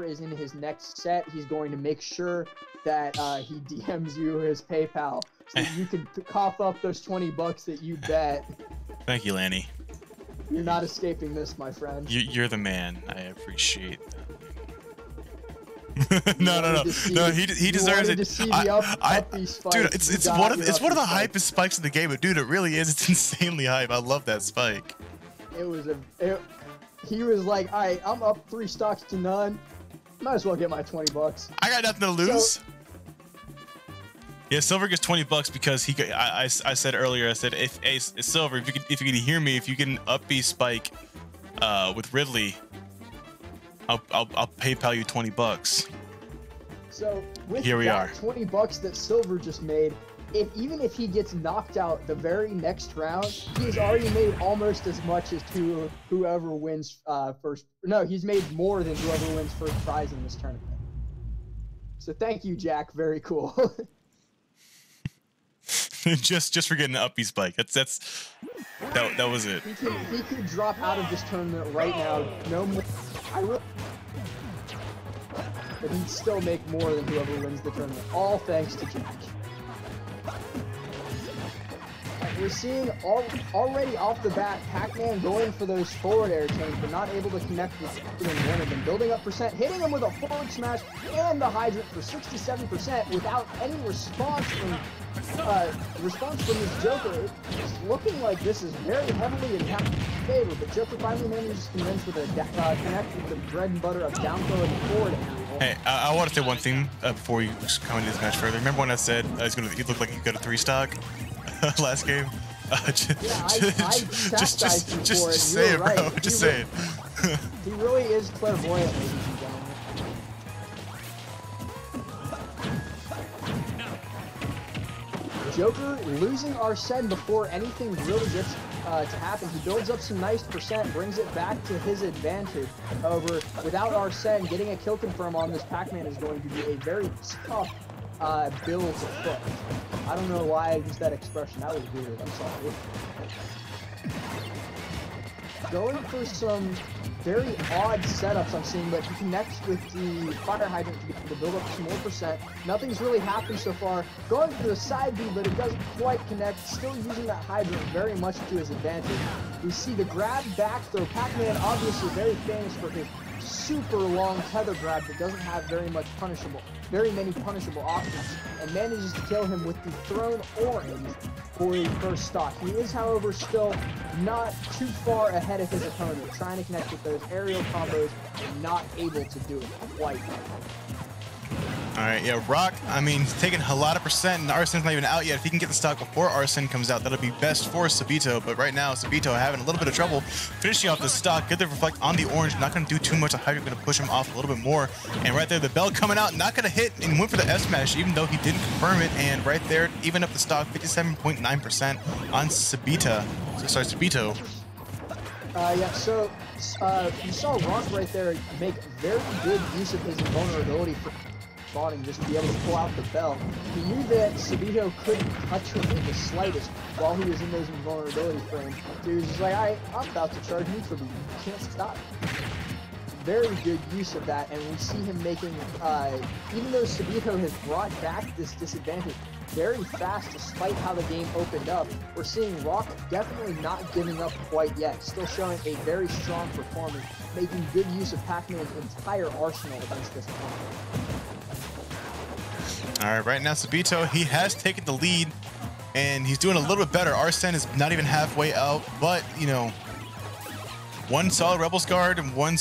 is in his next set, he's going to make sure that he DMs you his PayPal so that you can cough up those 20 bucks that you bet. Thank you, Lanny. You're not escaping this, my friend. You're the man. I appreciate that. no. He deserves it. Dude, it's one of the hypest spikes in the game. But dude, it really is. It's insanely hype. I love that spike. He was like, all right, I'm up 3 stocks to none. Might as well get my 20 bucks. I got nothing to lose. So, yeah, Silver gets 20 bucks because I said earlier, I said, if Silver, if you can hear me, if you can up B spike with Ridley, I'll PayPal you 20 bucks. So with here we are. 20 bucks that Silver just made, even if he gets knocked out the very next round, he's already made almost as much as whoever wins first. No, he's made more than whoever wins first prize in this tournament. So thank you, Jack. Very cool. just for getting an up B spike. That was it. He could drop out of this tournament right now. No more. But he'd still make more than whoever wins the tournament. All thanks to Jack. We're seeing already off the bat, Pac-Man going for those forward air chains, but not able to connect with one of them. Building up percent, hitting him with a forward smash and the hydrant for 67% without any response from his Joker. It's looking like this is very heavily in Pac's favor, but Joker finally manages to convince with a connect with the bread and butter of down throw and forward air. Hey, I want to say one thing before you come into this match further. Remember when I said he looked like he got a 3 stock last game? Just say it, bro. Just say it. He really is clairvoyant, ladies and gentlemen. Joker losing Arsene before anything really gets to happen. He builds up some nice percent, brings it back to his advantage. However, without Arsene, getting a kill confirm on this Pac-Man is going to be a very tough build to foot. I don't know why I used that expression. That was weird. I'm sorry. Going for some very odd setups I'm seeing, but he connects with the fire hydrant to be able to build up some more percent. Nothing's really happened so far. Going for the side B, but it doesn't quite connect. Still using that hydrant very much to his advantage. We see the grab back throw. Pac-Man obviously very famous for his super long tether grab that doesn't have very many punishable options, and manages to kill him with the thrown orange for the first stock. He is, however, still not too far ahead of his opponent, trying to connect with those aerial combos and not able to do it quite. Alright, yeah, Rocke, I mean, he's taking a lot of percent, and Arsene's not even out yet. If he can get the stock before Arsene comes out, that'll be best for Sabito, but right now, Sabito having a little bit of trouble finishing off the stock. Good to reflect on the orange, not going to do too much. The hydrant going to push him off a little bit more, and right there, the bell coming out, not going to hit, and went for the S-Smash, even though he didn't confirm it, and right there, even up the stock, 57.9% on Sabito. Yeah, so you saw Rocke right there make very good use of his invulnerability for spawning, just to be able to pull out the bell. He knew that Sabito couldn't touch him in the slightest while he was in those invulnerability frames. So he was just like, I'm about to charge neutral beam. You can't stop. Very good use of that, and we see him making, even though Sabito has brought back this disadvantage very fast despite how the game opened up, we're seeing Rocke definitely not giving up quite yet, still showing a very strong performance, making good use of Pac-Man's entire arsenal against this opponent. Alright, right now Sabito, he has taken the lead, and he's doing a little bit better. Arsene is not even halfway out, but, you know, one solid Rebels guard and one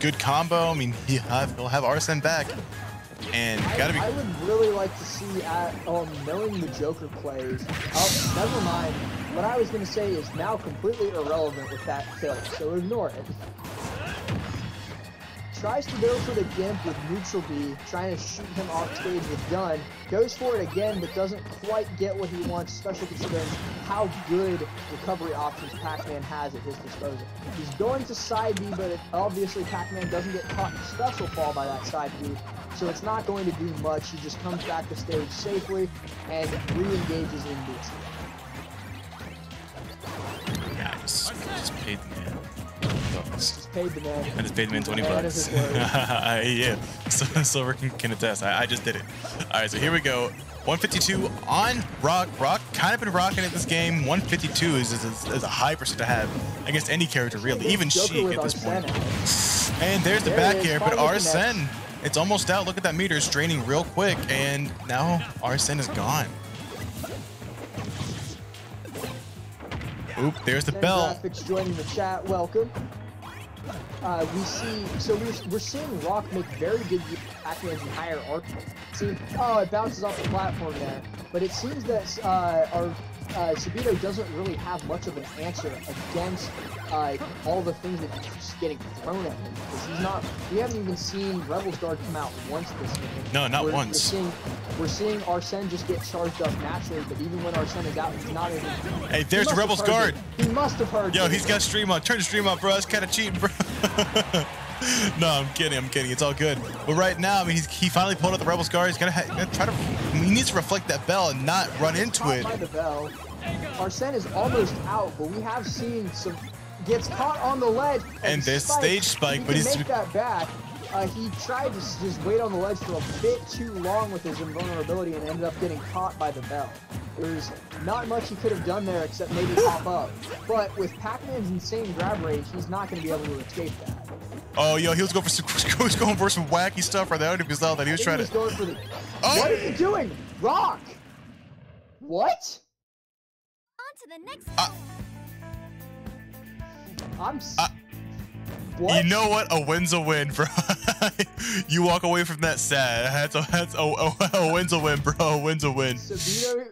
good combo. I mean, he'll have Arsene back. And gotta be. I would really like to see, knowing the Joker plays. Oh, never mind. What I was going to say is now completely irrelevant with that kill, so ignore it. Tries to go for the Gimp with neutral B, trying to shoot him off stage with gun. Goes for it again, but doesn't quite get what he wants, especially considering how good recovery options Pac-Man has at his disposal. He's going to side B, but obviously Pac-Man doesn't get caught in special fall by that side B, so it's not going to do much. He just comes back to stage safely and re-engages in boots. Yeah, just paid the man. bucks. Paid the man. I just paid the man 20 bucks. Yeah, so Silver can attest. I just did it. All right, so here we go. 152 on Rocke. Rocke kind of been rocking it this game. 152 is a high percent to have against any character, really, even Sheik at this point. And there's the back air, but Arsene, it's almost out. Look at that meter, it's draining real quick, and now Arsene is gone. Oop, there's the bell. Graphics joining the chat. Welcome. We're seeing Rocke make very good Pac-Man's and higher arc. See, oh, it bounces off the platform there. But it seems that our Sabito doesn't really have much of an answer against all the things that he's getting thrown at him. Because we haven't even seen Rebel's Guard come out once this game. No, not once. We're seeing Arsene just get charged up naturally, but even when Arsene is out, he's not even... Hey, there's the Rebel's Guard. He must have heard Yo, he's got stream on. Turn the stream on, bro. It's kind of cheating, bro. No, I'm kidding. It's all good. But right now, I mean, he finally pulled out the Rebel's Guard. He's gonna try to... he needs to reflect that bell and not run into it. By the bell. Arsene is almost out, but we have seen some... gets caught on the ledge. And this stage spike, but he's... make that back. He tried to just wait on the ledge for a bit too long with his invulnerability and ended up getting caught by the bell. There's not much he could have done there except maybe pop up. But with Pac-Man's insane grab rage, he's not going to be able to escape that. Oh, yo, he was going for some wacky stuff right there. I don't know if you saw that. He was trying to... going for the... Oh! What are you doing? Rocke! What? On to the next what? You know what? A win's a win, bro. You walk away from that sad. That's a win's a win, bro. A win's a win. Sabito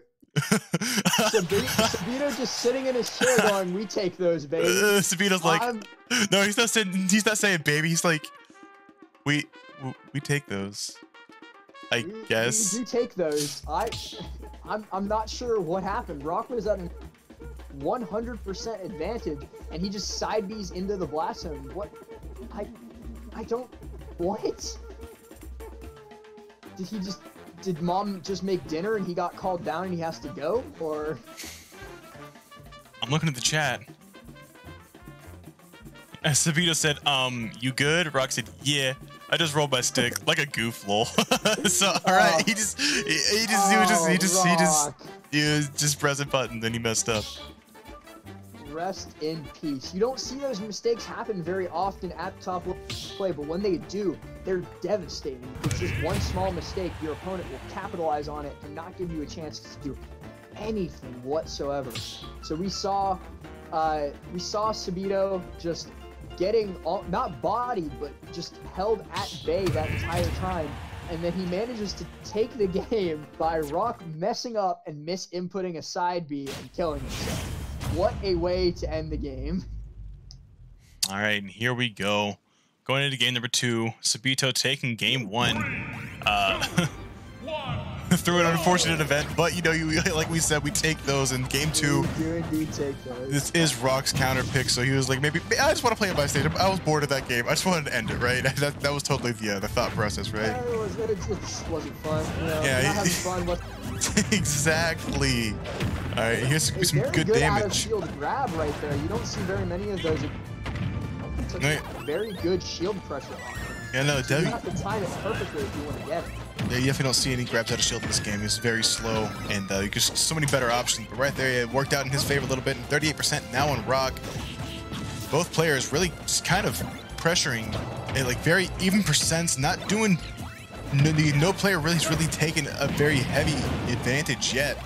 just sitting in his chair going, "We take those, baby." Sabito's like, no, he's not saying baby. He's like, we take those. I guess. We do take those. I'm not sure what happened. Rocke was at 100% advantage, and he just side B's into the blast zone. What? I don't. What? Did mom just make dinner and he got called down and he has to go? Or? I'm looking at the chat. As Sabito said, you good? Rocke said, yeah. I just rolled my stick like a goof, lol. So, all right, he was just pressing buttons and he messed up. Rest in peace. You don't see those mistakes happen very often at the top of the play, but when they do, they're devastating. It's just one small mistake, your opponent will capitalize on it and not give you a chance to do anything whatsoever. So we saw Sabito just getting not bodied, but just held at bay that entire time, and then he manages to take the game by Rocke messing up and misinputting a side B and killing himself. What a way to end the game. All right, and here we go. Going into game number 2, Sabito taking game 1. Through an unfortunate event, but you know, like we said, we take those in game 2. We do indeed take those. This is Rocke's counter pick, so he was like, maybe I just want to play it by stage. I was bored of that game. I just wanted to end it, right? That was totally the thought process, right? Yeah, it just wasn't fun. You know, yeah, not having fun. Exactly. All right, here's some good damage. Out of shield grab right there. You don't see very many of those. Very good shield pressure. Yeah, no, so you have to time it perfectly if you want to get it. Yeah, you definitely don't see any grabs out of shield in this game. It's very slow, and just so many better options. But right there, it worked out in his favor a little bit. And 38% now on Rocke. Both players really just kind of pressuring at like very even percents, not doing. No player really has really taken a very heavy advantage yet.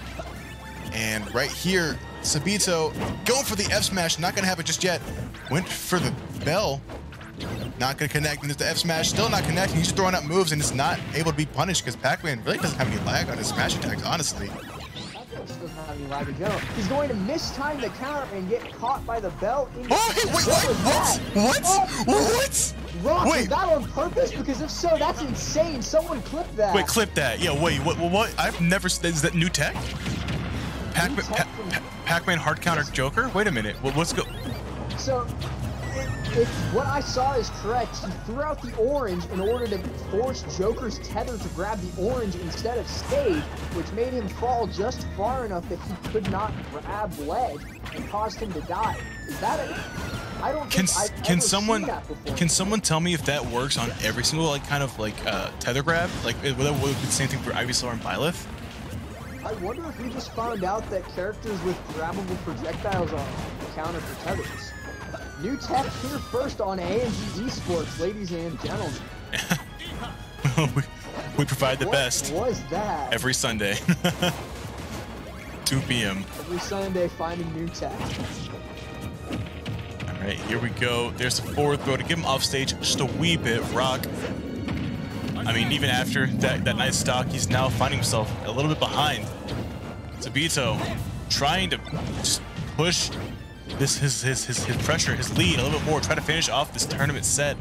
And right here, Sabito going for the F smash, not gonna happen just yet. Went for the bell. Not going to connect, and the F smash still not connecting. He's just throwing out moves and it's not able to be punished because Pac-Man really doesn't have any lag on his smash attacks, honestly. Doesn't have any lag in general. He's going to mistime the counter and get caught by the bell. What? Rocke, was that on purpose? Because if so, that's insane. Someone clip that. Wait, clip that. Yeah, wait, what? I've never, is that new tech? Pac-Man hard counter Joker? Wait a minute, what's go? So, if what I saw is correct, he threw out the orange in order to force Joker's tether to grab the orange instead of stage, which made him fall just far enough that he could not grab ledge and caused him to die. Is that it? I don't think I've ever seen that before. Can someone tell me if that works on every single like kind of like tether grab? Like would that be the same thing for Ivysaur and Byleth? I wonder if we just found out that characters with grabbable projectiles are counter for tethers. New tech here first on A&G Esports, ladies and gentlemen. we provide the best. What was that? Every Sunday. 2 p.m. Every Sunday finding new tech. All right, here we go. There's the forward throw to get him off stage just a wee bit. Rocke. I mean, even after that nice stock, he's now finding himself a little bit behind. Sabito trying to just push his pressure, his lead a little bit more, try to finish off this tournament set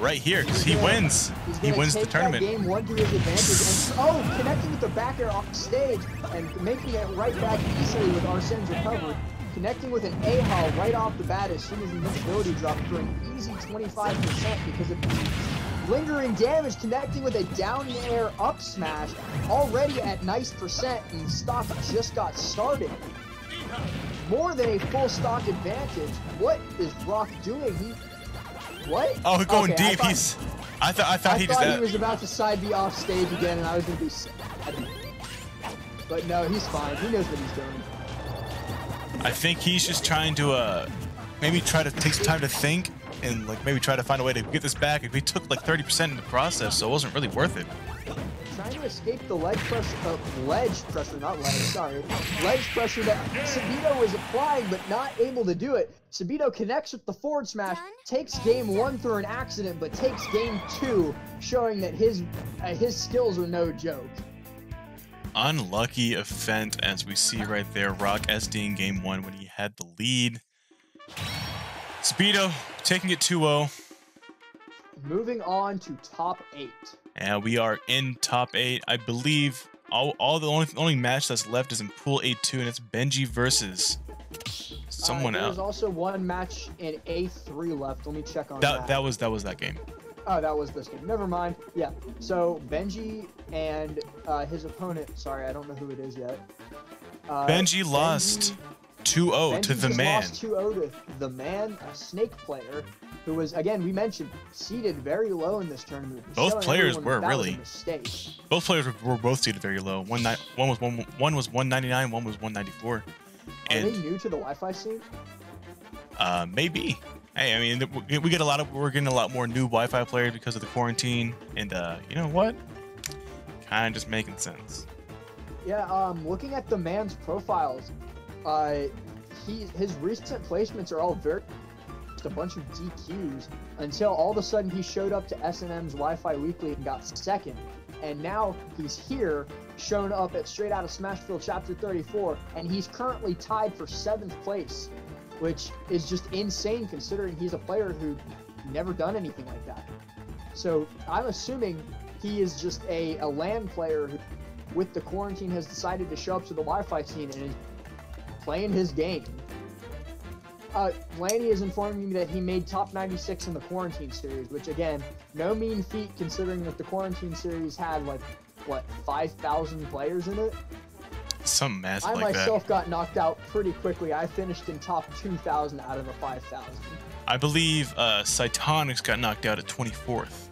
right here because he wins. He wins the tournament. Game one to his advantage, and connecting with the back air off stage and making it right back easily with Arsene's recovery. Connecting with an A-Hall right off the bat as soon as the invincibility dropped for an easy 25% because of lingering damage, connecting with a down air up smash already at nice percent, and stock just got started. More than a full stock advantage. What is Rocke doing? What? Oh, going deep. I thought he was about to side B off stage again, and I was gonna be sad. But no, he's fine. He knows what he's doing. I think he's just trying to maybe try to take some time to think and like maybe try to find a way to get this back. We took like 30% in the process, so it wasn't really worth it. Trying to escape the ledge pressure that Sabito was applying, but not able to do it. Sabito connects with the forward smash, takes game one through an accident, but takes game two, showing that his skills are no joke. Unlucky event, as we see right there. Rocke SDing game one when he had the lead. Sabito taking it 2-0. Moving on to top 8. And we are in top 8. I believe all the only match that's left is in pool 8-2, and it's Benji versus someone else. There's also one match in A3 left. Let me check on that. That was that game. Oh, that was this game. Never mind. Yeah. So Benji and his opponent. Sorry, I don't know who it is yet. Benji lost 2-0 to the man. Lost 2-0 to the man, a Snake player, who was, again, we mentioned, seated very low in this tournament. Both players were really. Both players were both seated very low. One was 199, one was 194. And are they new to the Wi-Fi scene? Maybe. Hey, I mean, we're getting a lot more new Wi-Fi players because of the quarantine, and you know what? Kind of just making sense. Yeah. Looking at the man's profiles, his recent placements are all just a bunch of DQs until all of a sudden he showed up to S&M's Wi-Fi Weekly and got second, and now he's here, shown up at Straight Outta Smashville Chapter 34, and he's currently tied for 7th place. Which is just insane considering he's a player who never done anything like that. So I'm assuming he is just a LAN player who, with the quarantine, has decided to show up to the Wi-Fi scene and is playing his game. Lanny is informing me that he made top 96 in the quarantine series, which again, no mean feat considering that the quarantine series had like, what, 5,000 players in it? Some massive like that. I myself got knocked out pretty quickly. I finished in top 2,000 out of the 5,000. I believe Cytonix got knocked out at 24th.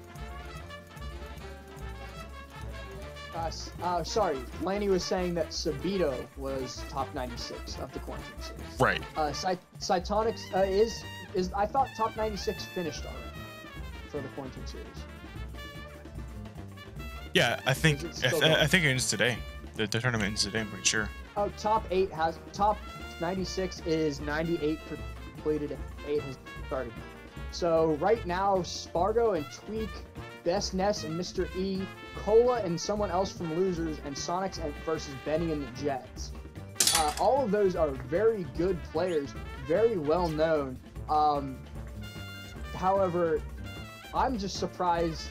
Sorry, Lanny was saying that Sabito was top 96 of the quarantine series. Right. Cytonix is I thought top 96 finished already for the quarantine series. Yeah, I think it ends today. The tournament ends today, I'm pretty sure. Oh, top 96 is 98 completed and 8 has started. So right now, Spargo and Tweak, Best Ness and Mr. E, Cola and someone else from Losers, and Sonics versus Benny and the Jets. All of those are very good players, very well known. However, I'm just surprised.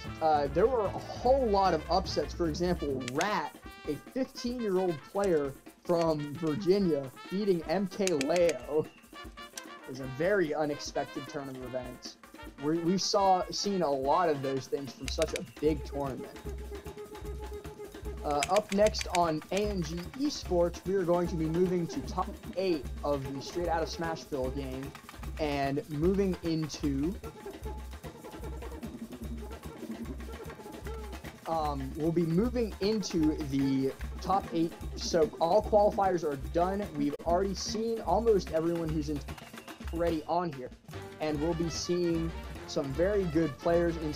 There were a whole lot of upsets. For example, Rat, a 15-year-old player from Virginia, beating MK Leo, is a very unexpected turn of events. We've seen a lot of those things from such a big tournament. Up next on A&G Esports, we are going to be moving to top 8 of the Straight Outta Smashville game. And moving into we'll be moving into the top 8. So all qualifiers are done. We've already seen almost everyone who's already on here, and we'll be seeing some very good players in